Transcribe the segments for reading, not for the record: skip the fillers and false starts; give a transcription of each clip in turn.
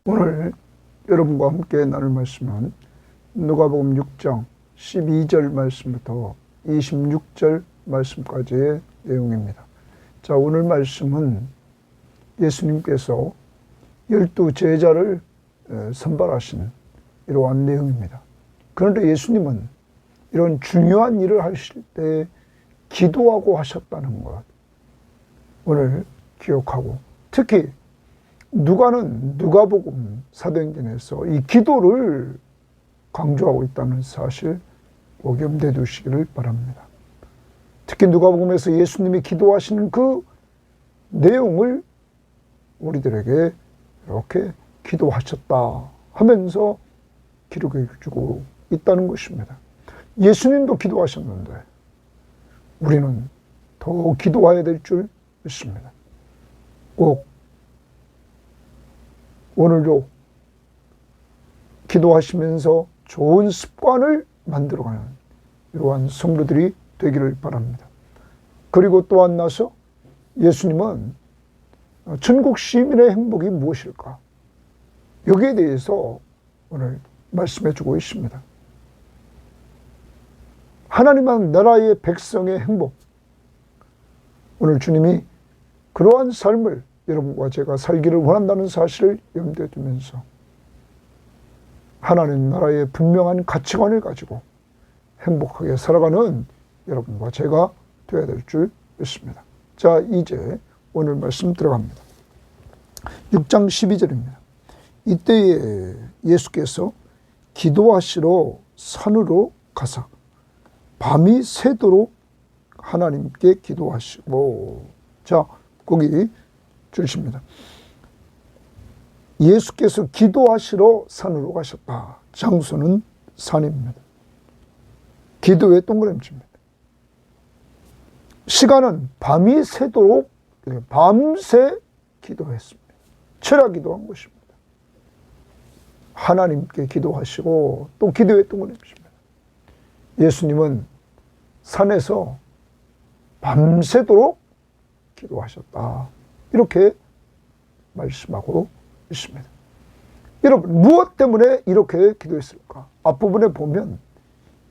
오늘 여러분과 함께 나눌 말씀은 누가복음 6장 12절 말씀부터 26절 말씀까지의 내용입니다. 자, 오늘 말씀은 예수님께서 12 제자를 선발하신 이러한 내용입니다. 그런데 예수님은 이런 중요한 일을 하실 때 기도하고 하셨다는 것, 오늘 기억하고, 특히 누가는 누가복음 사도행전에서 이 기도를 강조하고 있다는 사실 오겸돼 두시기를 바랍니다. 특히 누가복음에서 예수님이 기도하시는 그 내용을 우리들에게 이렇게 기도하셨다 하면서 기록해 주고 있다는 것입니다. 예수님도 기도하셨는데 우리는 더 기도해야 될 줄 믿습니다. 꼭 오늘도 기도하시면서 좋은 습관을 만들어가는 이러한 성도들이 되기를 바랍니다. 그리고 또 만나서 예수님은 천국 시민의 행복이 무엇일까? 여기에 대해서 오늘 말씀해 주고 있습니다. 하나님 나라의 백성의 행복, 오늘 주님이 그러한 삶을 여러분과 제가 살기를 원한다는 사실을 염두에 두면서 하나님 나라의 분명한 가치관을 가지고 행복하게 살아가는 여러분과 제가 되어야 될 줄 믿습니다. 자, 이제 오늘 말씀 들어갑니다. 6장 12절입니다. 이때에 예수께서 기도하시러 산으로 가사 밤이 새도록 하나님께 기도하시고, 자, 거기 주십니다. 예수께서 기도하시러 산으로 가셨다. 장소는 산입니다. 기도의 동그라미입니다. 시간은 밤이 새도록 밤새 기도했습니다. 철야 기도한 것입니다. 하나님께 기도하시고 또 기도의 동그라미입니다. 예수님은 산에서 밤새도록 기도하셨다. 이렇게 말씀하고 있습니다. 여러분, 무엇 때문에 이렇게 기도했을까? 앞부분에 보면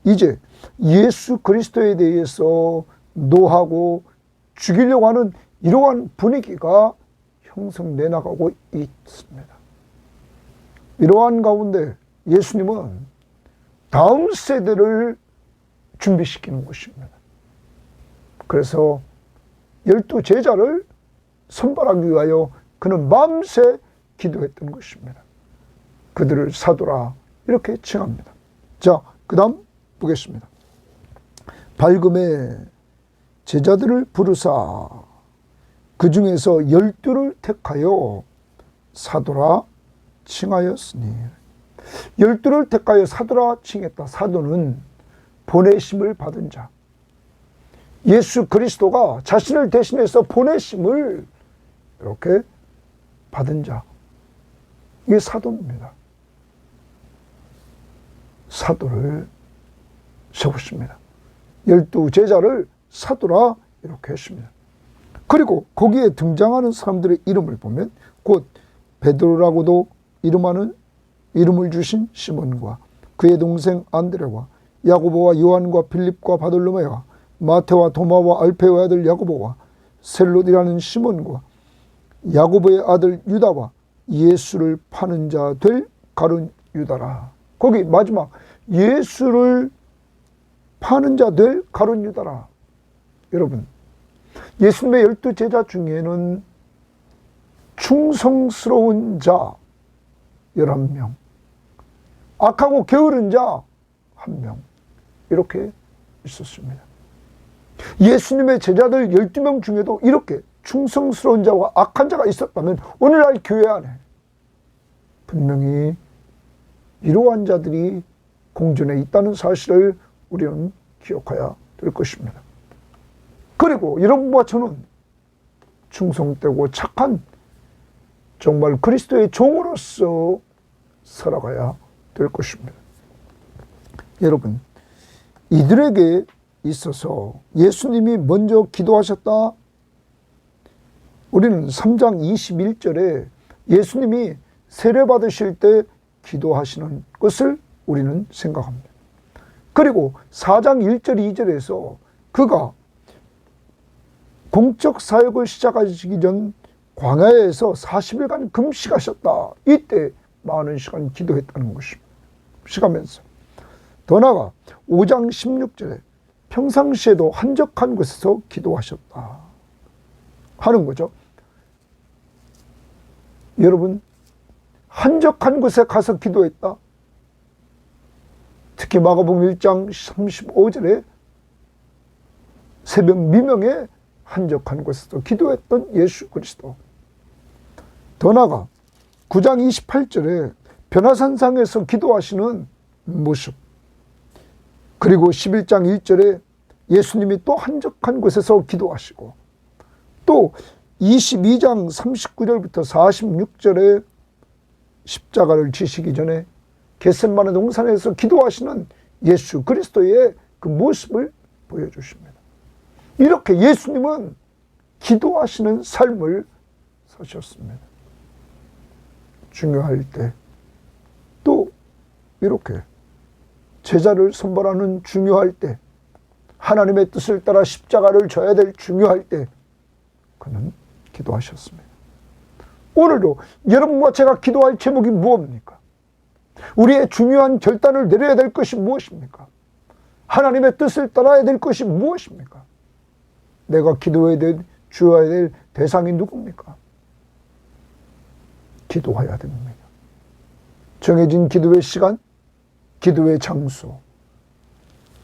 이제 예수 그리스도에 대해서 노하고 죽이려고 하는 이러한 분위기가 형성돼 나가고 있습니다. 이러한 가운데 예수님은 다음 세대를 준비시키는 것입니다. 그래서 12 제자를 선발하기 위하여 그는 밤새 기도했던 것입니다. 그들을 사도라 이렇게 칭합니다. 자, 그 다음 보겠습니다. 밝음에 제자들을 부르사 그 중에서 12를 택하여 사도라 칭하였으니, 12를 택하여 사도라 칭했다. 사도는 보내심을 받은 자, 예수 그리스도가 자신을 대신해서 보내심을 이렇게 받은 자, 이게 사도입니다. 사도를 세웠습니다. 12 제자를 사도라 이렇게 했습니다. 그리고 거기에 등장하는 사람들의 이름을 보면 곧 베드로라고도 이름을 주신 시몬과 그의 동생 안드레와 야고보와 요한과 빌립과 바돌로메와 마테와 도마와 알페오의 아들 야고보와 셀롯이라는 시몬과 야고보의 아들 유다와 예수를 파는 자 될 가룟 유다라. 거기 마지막 예수를 파는 자 될 가룟 유다라. 여러분, 예수님의 12 제자 중에는 충성스러운 자 11명, 악하고 게으른 자 1명, 이렇게 있었습니다. 예수님의 제자들 12명 중에도 이렇게 충성스러운 자와 악한 자가 있었다면 오늘날 교회 안에 분명히 이러한 자들이 공존해 있다는 사실을 우리는 기억해야 될 것입니다. 그리고 여러분과 저는 충성되고 착한 정말 그리스도의 종으로서 살아가야 될 것입니다. 여러분, 이들에게 있어서 예수님이 먼저 기도하셨다. 우리는 3장 21절에 예수님이 세례 받으실 때 기도하시는 것을 우리는 생각합니다. 그리고 4장 1절 2절에서 그가 공적 사역을 시작하시기 전 광야에서 40일간 금식하셨다. 이때 많은 시간 기도했다는 것입니다. 금식하면서. 더 나아가 5장 16절에 평상시에도 한적한 곳에서 기도하셨다 하는 거죠. 여러분, 한적한 곳에 가서 기도했다. 특히 마가복음 1장 35절에 새벽 미명에 한적한 곳에서 기도했던 예수 그리스도. 더 나아가 9장 28절에 변화산상에서 기도하시는 모습. 그리고 11장 1절에 예수님이 또 한적한 곳에서 기도하시고, 또 22장 39절부터 46절에 십자가를 지시기 전에 겟세마네 동산에서 기도하시는 예수 그리스도의 그 모습을 보여주십니다. 이렇게 예수님은 기도하시는 삶을 사셨습니다. 중요할 때, 또 이렇게 제자를 선발하는 중요할 때, 하나님의 뜻을 따라 십자가를 져야 될 중요할 때 그는 기도하셨습니다. 오늘도 여러분과 제가 기도할 제목이 무엇입니까? 우리의 중요한 결단을 내려야 될 것이 무엇입니까? 하나님의 뜻을 따라야 될 것이 무엇입니까? 내가 기도해야 될, 주어야 될 대상이 누굽니까? 기도해야 됩니다. 정해진 기도의 시간, 기도의 장소,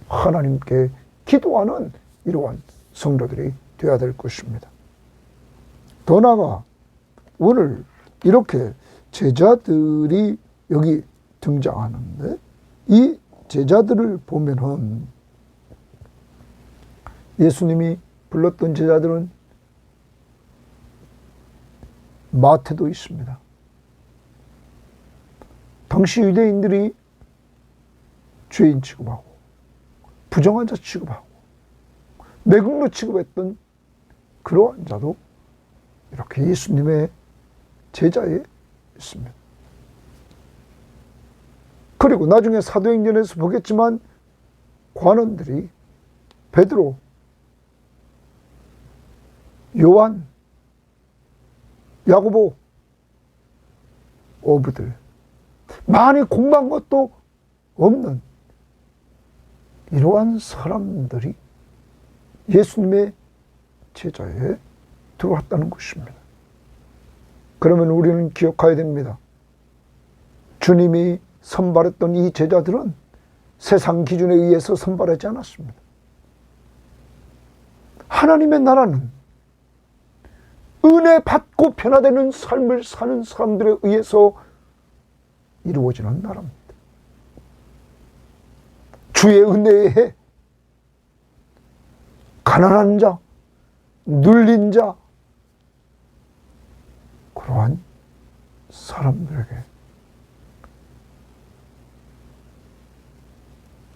하나님께 기도하는 이러한 성도들이 되어야 될 것입니다. 더 나아가 오늘 이렇게 제자들이 여기 등장하는데, 이 제자들을 보면은 예수님이 불렀던 제자들은 마태도 있습니다. 당시 유대인들이 죄인 취급하고 부정한 자 취급하고 매국노 취급했던 그러한 자도 이렇게 예수님의 제자에 있습니다. 그리고 나중에 사도행전에서 보겠지만 관원들이 베드로, 요한, 야고보, 어부들, 많이 공부한 것도 없는 이러한 사람들이 예수님의 제자에 들어왔다는 것입니다. 그러면 우리는 기억해야 됩니다. 주님이 선발했던 이 제자들은 세상 기준에 의해서 선발하지 않았습니다. 하나님의 나라는 은혜 받고 변화되는 삶을 사는 사람들에 의해서 이루어지는 나라입니다. 주의 은혜에 가난한 자, 눌린 자, 그러한 사람들에게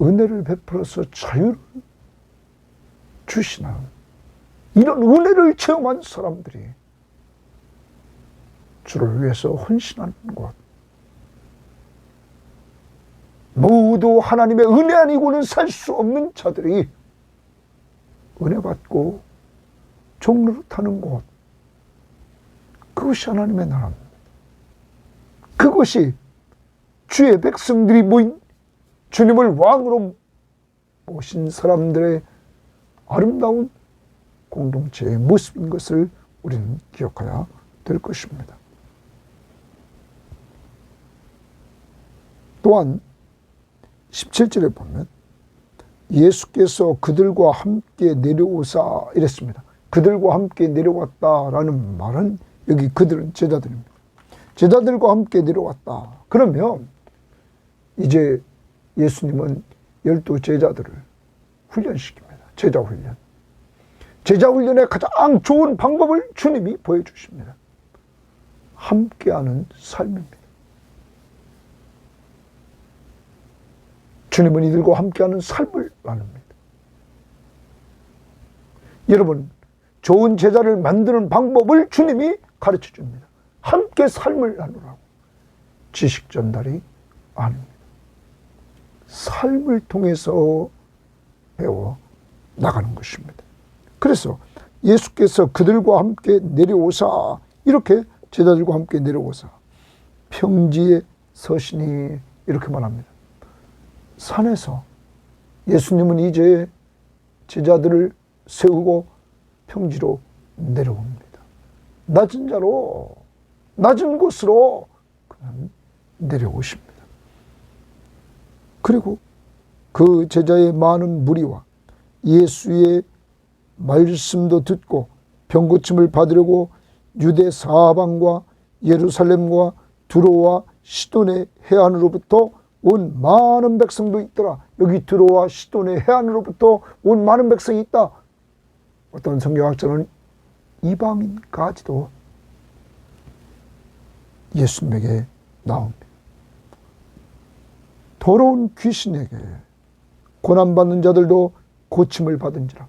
은혜를 베풀어서 자유를 주시는 이런 은혜를 체험한 사람들이 주를 위해서 헌신하는 것, 모두 하나님의 은혜 아니고는 살 수 없는 자들이 은혜 받고 종노릇하는 곳, 그것이 하나님의 나라입니다. 그것이 주의 백성들이 모인 주님을 왕으로 모신 사람들의 아름다운 공동체의 모습인 것을 우리는 기억해야 될 것입니다. 또한 17절에 보면 예수께서 그들과 함께 내려오사 이랬습니다. 그들과 함께 내려왔다라는 말은 여기 그들은 제자들입니다. 제자들과 함께 내려왔다. 그러면 이제 예수님은 12 제자들을 훈련시킵니다. 제자 훈련. 제자 훈련의 가장 좋은 방법을 주님이 보여주십니다. 함께하는 삶입니다. 주님은 이들과 함께하는 삶을 나눕니다. 여러분, 좋은 제자를 만드는 방법을 주님이 가르쳐 줍니다. 함께 삶을 나누라고. 지식 전달이 아닙니다. 삶을 통해서 배워 나가는 것입니다. 그래서 예수께서 그들과 함께 내려오사, 이렇게 제자들과 함께 내려오사 평지에 서시니 이렇게 말합니다. 산에서 예수님은 이제 제자들을 세우고 평지로 내려옵니다. 낮은 자로, 낮은 곳으로 그냥 내려오십니다. 그리고 그 제자의 많은 무리와 예수의 말씀도 듣고 병고침을 받으려고 유대 사방과 예루살렘과 두로와 시돈의 해안으로부터 온 많은 백성도 있더라. 여기 두로와 시돈의 해안으로부터 온 많은 백성이 있다. 어떤 성경학자는 이방인까지도 예수님에게 나옵니다. 더러운 귀신에게 고난받는 자들도 고침을 받은지라.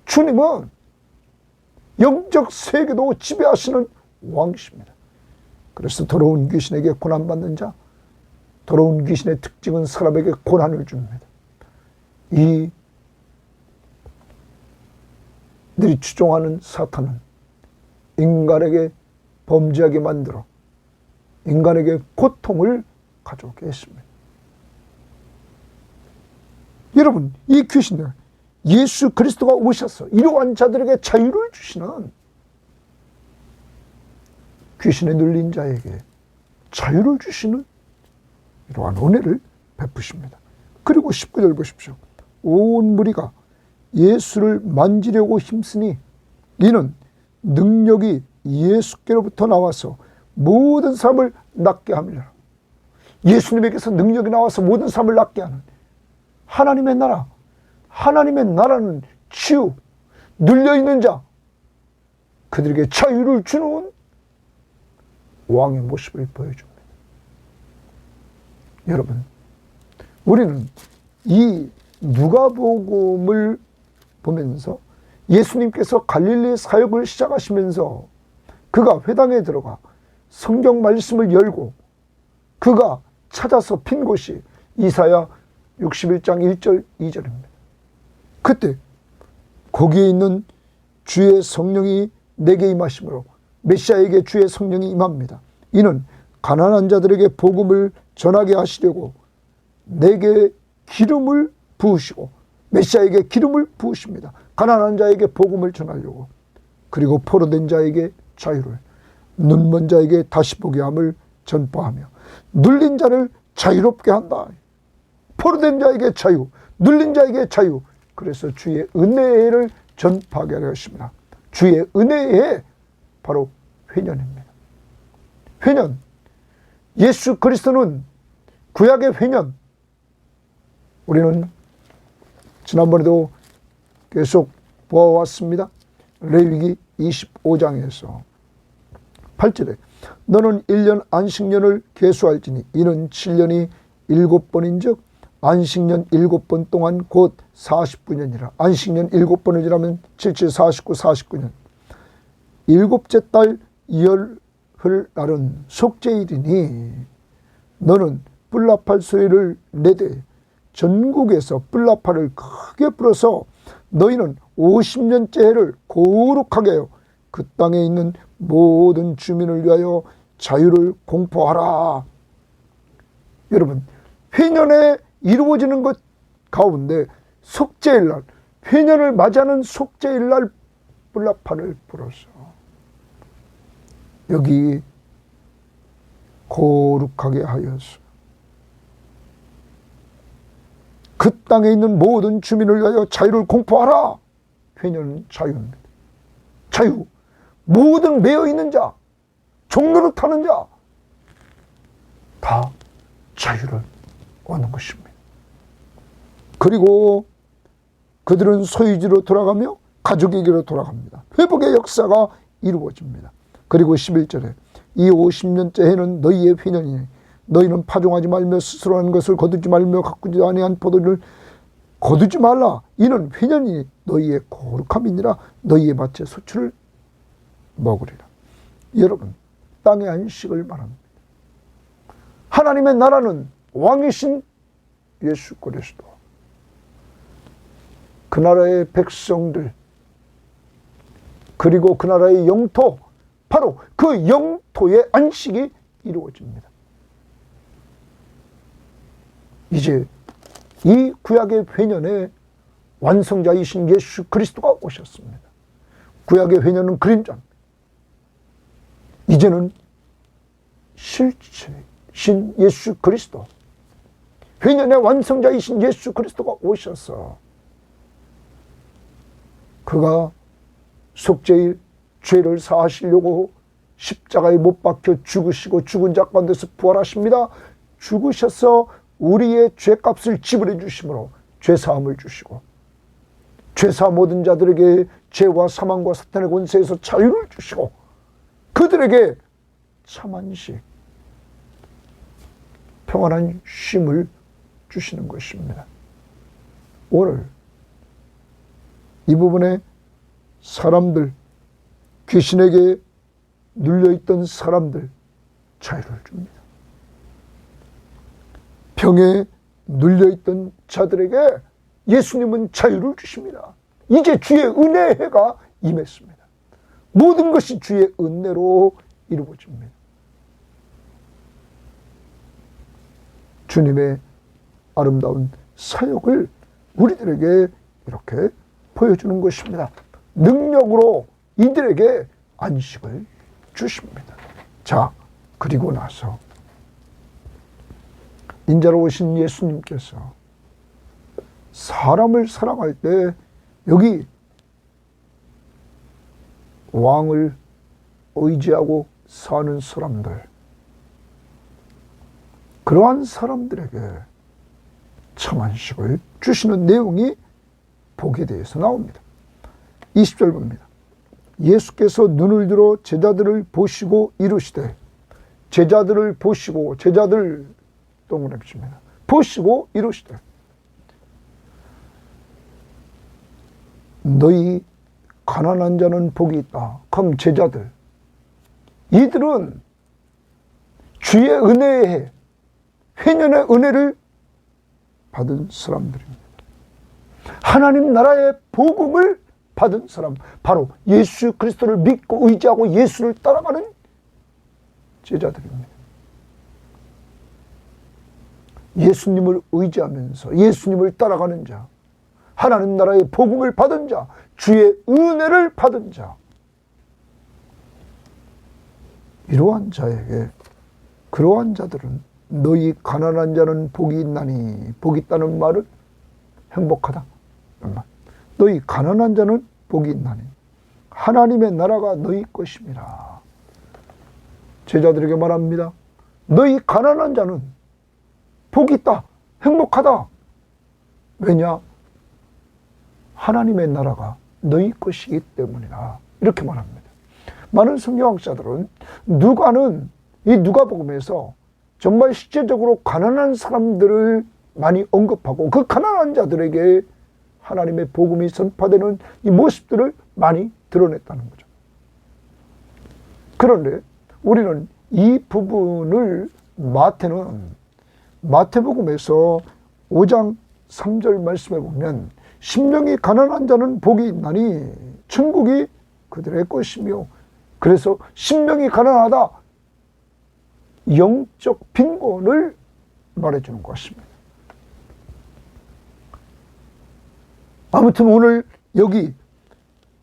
주님은 영적 세계도 지배하시는 왕이십니다. 그래서 더러운 귀신에게 고난받는 자, 더러운 귀신의 특징은 사람에게 고난을 줍니다. 이 들이 추종하는 사탄은 인간에게 범죄하게 만들어 인간에게 고통을 가져오게 했습니다. 여러분, 이 귀신들, 예수 그리스도가 오셔서 이러한 자들에게 자유를 주시는, 귀신에 눌린 자에게 자유를 주시는 이러한 은혜를 베푸십니다. 그리고 19절 보십시오. 온 무리가 예수를 만지려고 힘쓰니 이는 능력이 예수께로부터 나와서 모든 사람을 낫게 합니다. 예수님에게서 능력이 나와서 모든 사람을 낫게 하는 하나님의 나라, 하나님의 나라는 치유, 눌려있는 자, 그들에게 자유를 주는 왕의 모습을 보여줍니다. 여러분, 우리는 이 누가복음을 보면서 예수님께서 갈릴리 사역을 시작하시면서 그가 회당에 들어가 성경 말씀을 열고 그가 찾아서 핀 곳이 이사야 61장 1절 2절입니다. 그때 거기에 있는 주의 성령이 내게 임하심으로, 메시아에게 주의 성령이 임합니다. 이는 가난한 자들에게 복음을 전하게 하시려고 내게 기름을 부으시고, 메시아에게 기름을 부으십니다. 가난한 자에게 복음을 전하려고. 그리고 포로된 자에게 자유를, 눈먼 자에게 다시 보게 함을 전파하며 눌린 자를 자유롭게 한다. 포로된 자에게 자유, 눌린 자에게 자유. 그래서 주의 은혜를 전파하게 하려 하십니다. 주의 은혜에 바로 회년입니다. 회년, 예수 그리스도는 구약의 회년. 우리는 지난번에도 계속 보아왔습니다. 레위기 25장에서 8절에 너는 1년 안식년을 계수할지니 이는 7년이 7번인즉 안식년 7번 동안 곧 49년이라. 안식년 7번을 지나면 77, 49, 49년. 일곱째 달 열흘 날은 속죄일이니 너는 뿔나팔 소리를 내되 전국에서 뿔나팔을 크게 불어서 너희는 50년째 해를 거룩하게 하여 그 땅에 있는 모든 주민을 위하여 자유를 공포하라. 여러분, 회년에 이루어지는 것 가운데 속죄일날, 회년을 맞이하는 속죄일날 뿔나팔을 불어서 여기 거룩하게 하여서 그 땅에 있는 모든 주민을 위하여 자유를 공포하라. 회년은 자유입니다. 자유. 모든 매여있는 자, 종로를 타는 자, 다 자유를 얻는 것입니다. 그리고 그들은 소유지로 돌아가며 가족에게로 돌아갑니다. 회복의 역사가 이루어집니다. 그리고 11절에 이 50년째 해는 너희의 회년이니 너희는 파종하지 말며 스스로 하는 것을 거두지 말며 가꾸지 아니한 포도를 거두지 말라. 이는 회년이 너희의 거룩함이니라. 너희의 밭의 소출을 먹으리라. 여러분, 땅의 안식을 말합니다. 하나님의 나라는 왕이신 예수 그리스도, 그 나라의 백성들, 그리고 그 나라의 영토, 바로 그 영토의 안식이 이루어집니다. 이제 이 구약의 회년에 완성자이신 예수 그리스도가 오셨습니다. 구약의 회년은 그림자, 이제는 실체이신 예수 그리스도, 회년의 완성자이신 예수 그리스도가 오셔서 그가 속죄의 죄를 사하시려고 십자가에 못 박혀 죽으시고 죽은 자 가운데서 부활하십니다. 죽으셔서 우리의 죄값을 지불해 주심으로 죄사함을 주시고, 죄사함 얻은 자들에게 죄와 사망과 사탄의 권세에서 자유를 주시고, 그들에게 참안식, 평안한 쉼을 주시는 것입니다. 오늘 이 부분에 사람들, 귀신에게 눌려있던 사람들 자유를 줍니다. 병에 눌려있던 자들에게 예수님은 자유를 주십니다. 이제 주의 은혜의 해가 임했습니다. 모든 것이 주의 은혜로 이루어집니다. 주님의 아름다운 사역을 우리들에게 이렇게 보여주는 것입니다. 능력으로 이들에게 안식을 주십니다. 자, 그리고 나서 인자로 오신 예수님께서 사람을 사랑할 때 여기 왕을 의지하고 사는 사람들, 그러한 사람들에게 참안식을 주시는 내용이 복에 대해서 나옵니다. 20절 봅니다. 예수께서 눈을 들어 제자들을 보시고 이르시되, 제자들을 보시고, 제자들 동그라미 칩니다. 보시고 이르시되, 너희 가난한 자는 복이 있다. 그럼 제자들, 이들은 주의 은혜의 해, 회년의 은혜를 받은 사람들입니다. 하나님 나라의 복음을 받은 사람, 바로 예수 그리스도를 믿고 의지하고 예수를 따라가는 제자들입니다. 예수님을 의지하면서 예수님을 따라가는 자, 하나님 나라의 복음을 받은 자, 주의 은혜를 받은 자, 이러한 자에게, 그러한 자들은 너희 가난한 자는 복이 있나니, 복이 있다는 말은 행복하다. 너희 가난한 자는 복이 있나니 하나님의 나라가 너희 것입니다. 제자들에게 말합니다. 너희 가난한 자는 복이 있다, 행복하다. 왜냐? 하나님의 나라가 너희 것이기 때문이다. 이렇게 말합니다. 많은 성경학자들은 누가는 이 누가복음에서 정말 실제적으로 가난한 사람들을 많이 언급하고 그 가난한 자들에게 하나님의 복음이 선포되는 이 모습들을 많이 드러냈다는 거죠. 그런데 우리는 이 부분을 마태복음에서 5장 3절 말씀에 보면, 심령이 가난한 자는 복이 있나니 천국이 그들의 것이며, 그래서 심령이 가난하다, 영적 빈곤을 말해주는 것입니다. 아무튼 오늘 여기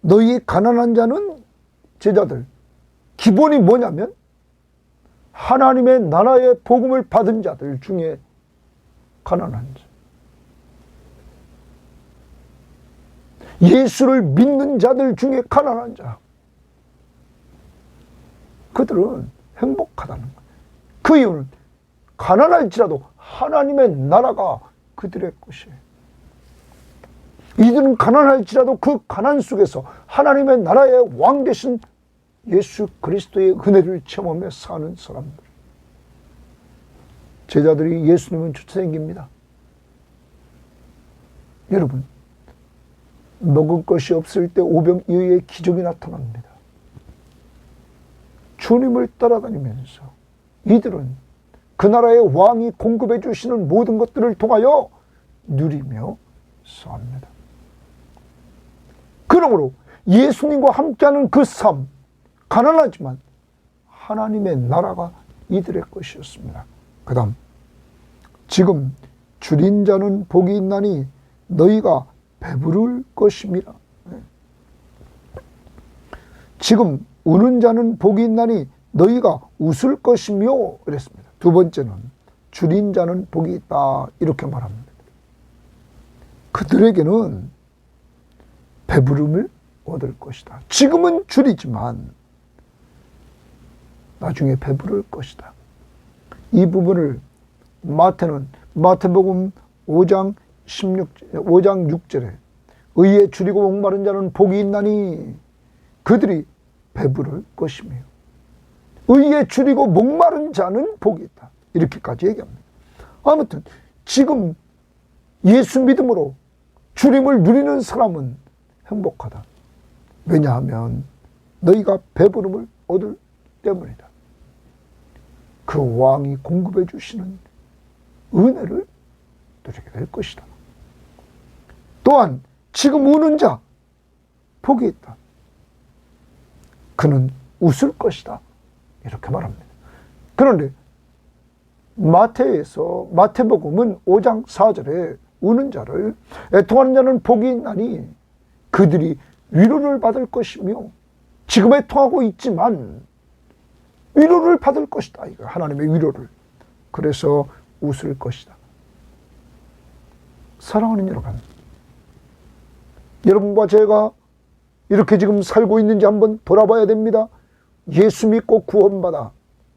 너희 가난한 자는, 제자들, 기본이 뭐냐면 하나님의 나라의 복음을 받은 자들 중에 가난한 자, 예수를 믿는 자들 중에 가난한 자, 그들은 행복하다는 거예요. 그 이유는 가난할지라도 하나님의 나라가 그들의 것이에요. 이들은 가난할지라도 그 가난 속에서 하나님의 나라의 왕 되신 예수 그리스도의 은혜를 체험하며 사는 사람들. 제자들이 예수님은 쫓아다닙니다. 여러분, 먹을 것이 없을 때 오병이어의 기적이 나타납니다. 주님을 따라다니면서 이들은 그 나라의 왕이 공급해 주시는 모든 것들을 통하여 누리며 삽니다. 그러므로 예수님과 함께하는 그 삶, 가난하지만 하나님의 나라가 이들의 것이었습니다. 그 다음, 지금 줄인 자는 복이 있나니 너희가 배부를 것임이라. 지금 우는 자는 복이 있나니 너희가 웃을 것이며 그랬습니다. 두 번째는 줄인 자는 복이 있다 이렇게 말합니다. 그들에게는 배부름을 얻을 것이다. 지금은 줄이지만 나중에 배부를 것이다. 이 부분을 마태복음 5장 6절에 의에 줄이고 목마른 자는 복이 있나니 그들이 배부를 것이며 의에 줄이고 목마른 자는 복이 있다. 이렇게까지 얘기합니다. 아무튼 지금 예수 믿음으로 줄임을 누리는 사람은 행복하다. 왜냐하면 너희가 배부름을 얻을 때문이다. 그 왕이 공급해 주시는 은혜를 누리게 될 것이다. 또한 지금 우는 자 복이 있다. 그는 웃을 것이다. 이렇게 말합니다. 그런데 마태복음은 5장 4절에 우는 자를 애통하는 자는 복이 있나니 그들이 위로를 받을 것이며 지금 애통하고 있지만 위로를 받을 것이다. 이거 하나님의 위로를. 그래서 웃을 것이다. 사랑하는 여러분, 여러분과 제가 이렇게 지금 살고 있는지 한번 돌아봐야 됩니다. 예수 믿고 구원받아,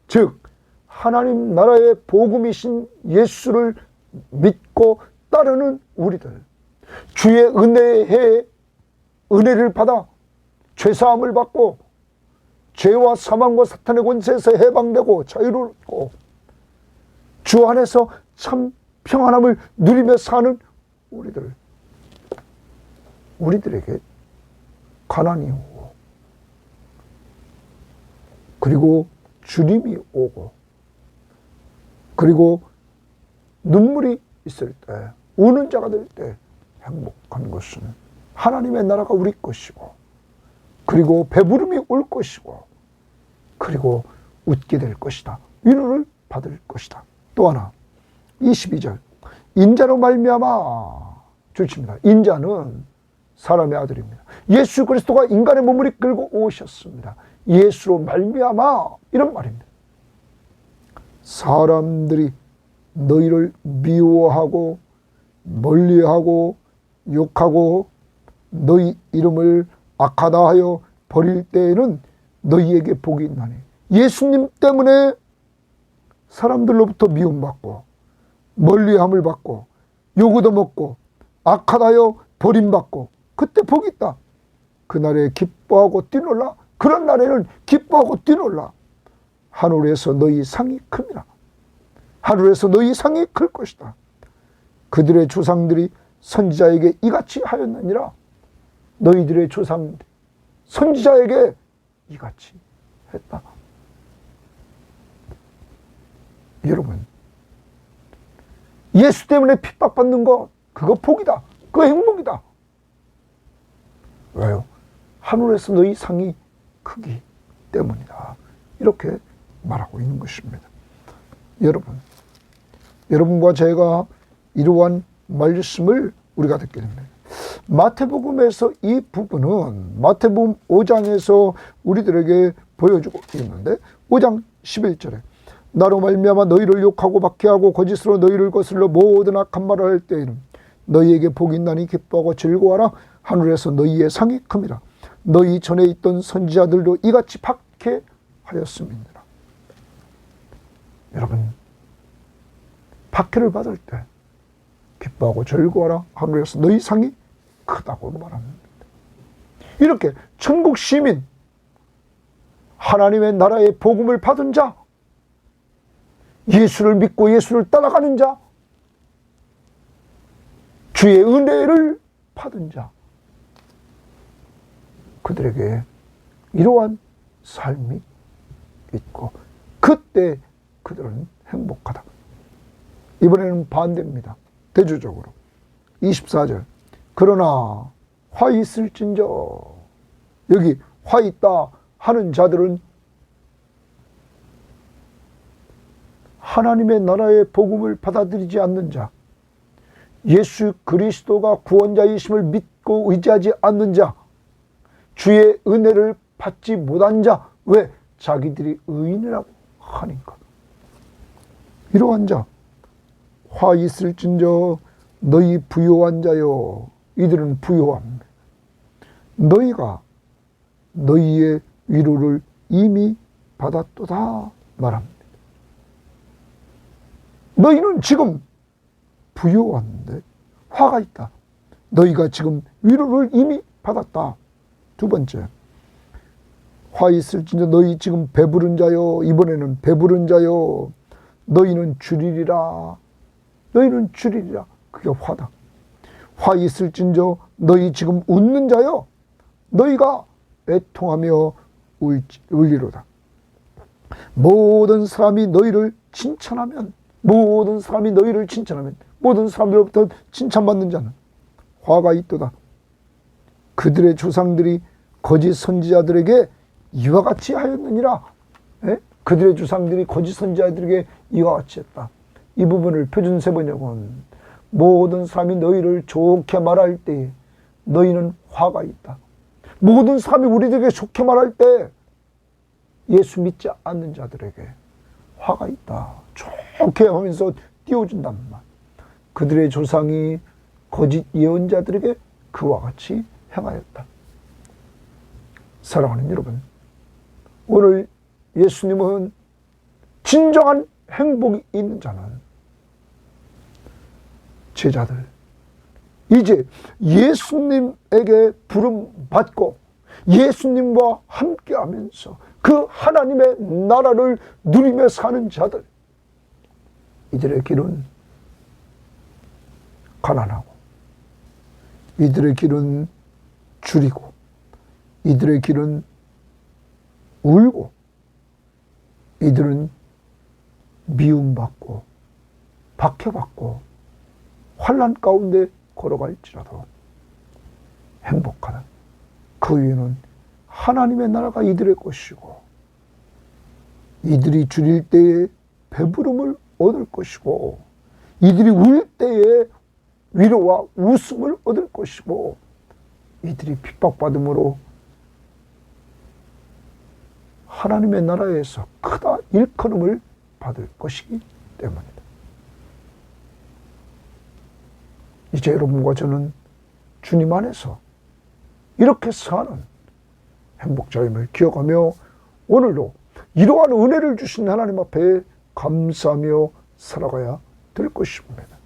즉 하나님 나라의 복음이신 예수를 믿고 따르는 우리들, 주의 은혜를 받아 죄사함을 받고 죄와 사망과 사탄의 권세에서 해방되고 자유를 얻고 주 안에서 참 평안함을 누리며 사는 우리들에게 가난이 오고 그리고 주림이 오고 그리고 눈물이 있을 때, 우는 자가 될 때 행복한 것은 하나님의 나라가 우리 것이고 그리고 배부름이 올 것이고 그리고 웃게 될 것이다. 위로를 받을 것이다. 또 하나 22절 인자로 말미암아 주십니다. 인자는 사람의 아들입니다. 예수 그리스도가 인간의 몸을 이끌고 오셨습니다. 예수로 말미암아 이런 말입니다. 사람들이 너희를 미워하고 멀리하고 욕하고 너희 이름을 악하다 하여 버릴 때에는 너희에게 복이 있나니. 예수님 때문에 사람들로부터 미움받고 멀리함을 받고 요구도 먹고 악하다 하여 버림받고 그때 복이 있다. 그날에 기뻐하고 뛰놀라. 그런 날에는 기뻐하고 뛰놀라. 하늘에서 너희 상이 큽니다. 하늘에서 너희 상이 클 것이다. 그들의 조상들이 선지자에게 이같이 하였느니라. 너희들의 조상 선지자에게 이같이 했다. 여러분, 예수 때문에 핍박받는 거 그거 복이다. 그거 행복이다. 왜요? 하늘에서 너희 상이 크기 때문이다. 이렇게 말하고 있는 것입니다. 여러분과 제가 이러한 말씀을 우리가 듣게 됩니다. 마태복음에서 이 부분은 마태복음 5장에서 우리들에게 보여주고 있는데 5장 11절에 나로 말미암아 너희를 욕하고 박해하고 거짓으로 너희를 거슬러 모든 악한 말을 할 때에는 너희에게 복이 있나니 기뻐하고 즐거워하라. 하늘에서 너희의 상이 큽니다. 너희 전에 있던 선지자들도 이같이 박해하였음이니라. 여러분, 박해를 받을 때 기뻐하고 즐거워하라. 하늘에서 너희 상이 크다고 말합니다. 이렇게 천국 시민, 하나님의 나라의 복음을 받은 자, 예수를 믿고 예수를 따라가는 자, 주의 은혜를 받은 자, 그들에게 이러한 삶이 있고 그때 그들은 행복하다. 이번에는 반대입니다. 대조적으로 24절 그러나 화 있을진저, 여기 화 있다 하는 자들은 하나님의 나라의 복음을 받아들이지 않는 자, 예수 그리스도가 구원자이심을 믿고 의지하지 않는 자, 주의 은혜를 받지 못한 자, 왜? 자기들이 의인이라고 하니까. 이러한 자, 화 있을진저 너희 부요한 자여, 이들은 부요합니다. 너희가 너희의 위로를 이미 받았도다 말합니다. 너희는 지금 부요한데 화가 있다. 너희가 지금 위로를 이미 받았다. 두 번째, 화 있을진저 너희 지금 배부른 자여, 이번에는 배부른 자여 너희는 줄이리라. 너희는 줄이리라. 그게 화다. 화 있을진저 너희 지금 웃는 자여, 너희가 애통하며 울리로다. 모든 사람이 너희를 칭찬하면, 모든 사람이 너희를 칭찬하면, 모든 사람들로부터 칭찬받는 자는 화가 있도다. 그들의 조상들이 거짓 선지자들에게 이와 같이 하였느니라. 에? 그들의 조상들이 거짓 선지자들에게 이와 같이 했다. 이 부분을 표준 세번역은 모든 사람이 너희를 좋게 말할 때 너희는 화가 있다. 모든 사람이 우리들에게 좋게 말할 때 예수 믿지 않는 자들에게 화가 있다. 좋게 하면서 띄워준단 말. 그들의 조상이 거짓 예언자들에게 그와 같이 행하였다. 사랑하는 여러분, 오늘 예수님은 진정한 행복이 있는 자는 제자들, 이제 예수님에게 부름받고 예수님과 함께하면서 그 하나님의 나라를 누리며 사는 자들, 이들의 길은 가난하고 이들의 길은 줄이고 이들의 길은 울고 이들은 미움받고 박해받고 환난 가운데 걸어갈지라도 행복하다. 그 이유는 하나님의 나라가 이들의 것이고 이들이 줄일 때에 배부름을 얻을 것이고 이들이 울 때에 위로와 웃음을 얻을 것이고 이들이 핍박받음으로 하나님의 나라에서 크다 일컬음을 받을 것이기 때문이다. 이제 여러분과 저는 주님 안에서 이렇게 사는 행복자임을 기억하며 오늘도 이러한 은혜를 주신 하나님 앞에 감사하며 살아가야 될 것입니다.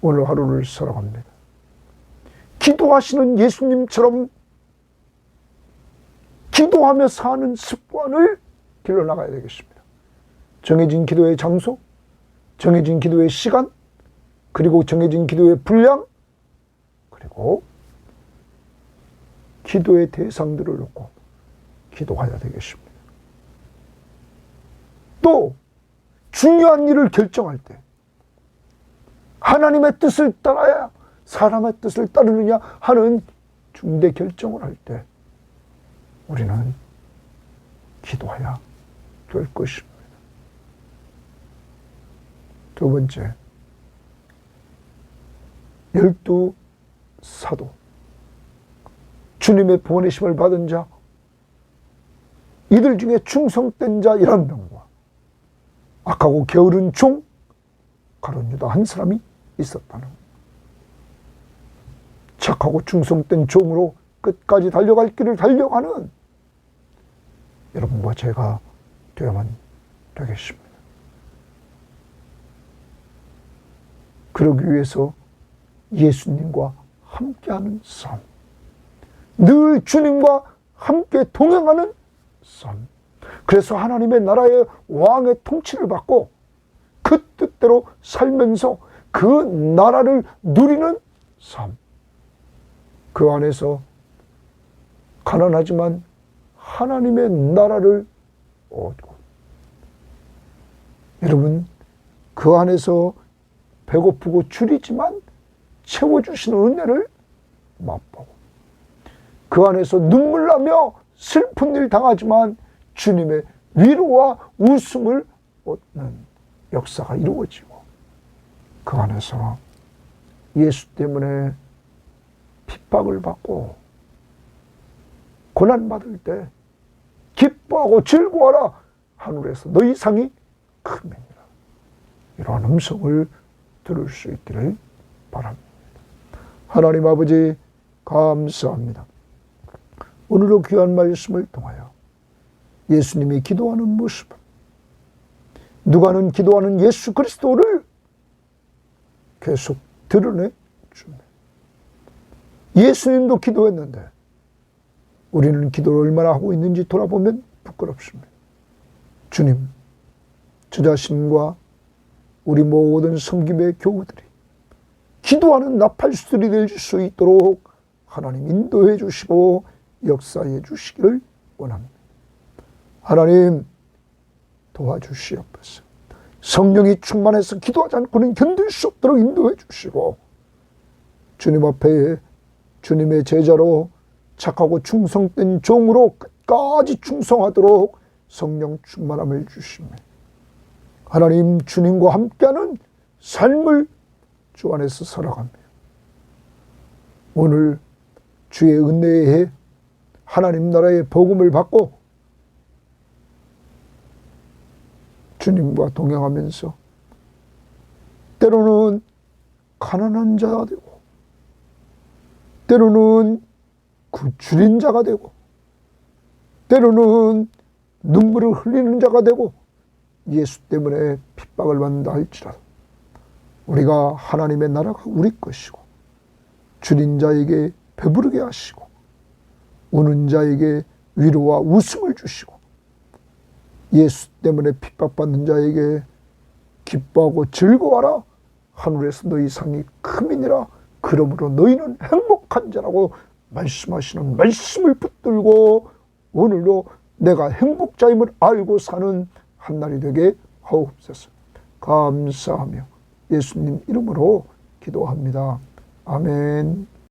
오늘 하루를 살아갑니다. 기도하시는 예수님처럼 기도하며 사는 습관을 길러나가야 되겠습니다. 정해진 기도의 장소, 정해진 기도의 시간, 그리고 정해진 기도의 분량, 그리고 기도의 대상들을 놓고 기도해야 되겠습니다. 또 중요한 일을 결정할 때 하나님의 뜻을 따라야 사람의 뜻을 따르느냐 하는 중대 결정을 할 때 우리는 기도해야 될 것입니다. 두 번째, 12 사도, 주님의 보내심을 받은 자, 이들 중에 충성된 자 11명과 악하고 게으른 종 가룟 유다 한 사람이 있었다는, 착하고 충성된 종으로 끝까지 달려갈 길을 달려가는 여러분과 제가 되어야만 되겠습니다. 그러기 위해서 예수님과 함께하는 삶, 늘 주님과 함께 동행하는 삶, 그래서 하나님의 나라의 왕의 통치를 받고 그 뜻대로 살면서 그 나라를 누리는 삶, 그 안에서 가난하지만 하나님의 나라를 얻고 여러분, 그 안에서 배고프고 줄이지만 채워주시는 은혜를 맛보고, 그 안에서 눈물 나며 슬픈 일 당하지만 주님의 위로와 웃음을 얻는 역사가 이루어지고, 그 안에서 예수 때문에 핍박을 받고 고난받을 때 기뻐하고 즐거워하라, 하늘에서 너희 상이 크니라. 이러한 음성을 들을 수 있기를 바랍니다. 하나님 아버지, 감사합니다. 오늘도 귀한 말씀을 통하여 예수님이 기도하는 모습을, 누가는 기도하는 예수 그리스도를 계속 드러내 줍니다. 예수님도 기도했는데 우리는 기도를 얼마나 하고 있는지 돌아보면 부끄럽습니다. 주님, 저 자신과 우리 모든 섬김의 교우들이 기도하는 나팔수들이 될 수 있도록 하나님 인도해 주시고 역사해 주시기를 원합니다. 하나님 도와주시옵소서. 성령이 충만해서 기도하지 않고는 견딜 수 없도록 인도해 주시고, 주님 앞에 주님의 제자로 착하고 충성된 종으로 끝까지 충성하도록 성령 충만함을 주십니다. 하나님, 주님과 함께하는 삶을 주 안에서 살아갑니다. 오늘 주의 은혜의 해, 하나님 나라의 복음을 받고 주님과 동행하면서 때로는 가난한 자가 되고, 때로는 줄인 자가 되고, 때로는 눈물을 흘리는 자가 되고, 예수 때문에 핍박을 받는다 할지라도 우리가 하나님의 나라가 우리 것이고, 줄인 자에게 배부르게 하시고, 우는 자에게 위로와 웃음을 주시고, 예수 때문에 핍박받는 자에게 기뻐하고 즐거워하라, 하늘에서 너희 상이 크미니라, 그러므로 너희는 행복한 자라고 말씀하시는 말씀을 붙들고 오늘도 내가 행복자임을 알고 사는 한날이 되게 하옵소서. 감사하며 예수님 이름으로 기도합니다. 아멘.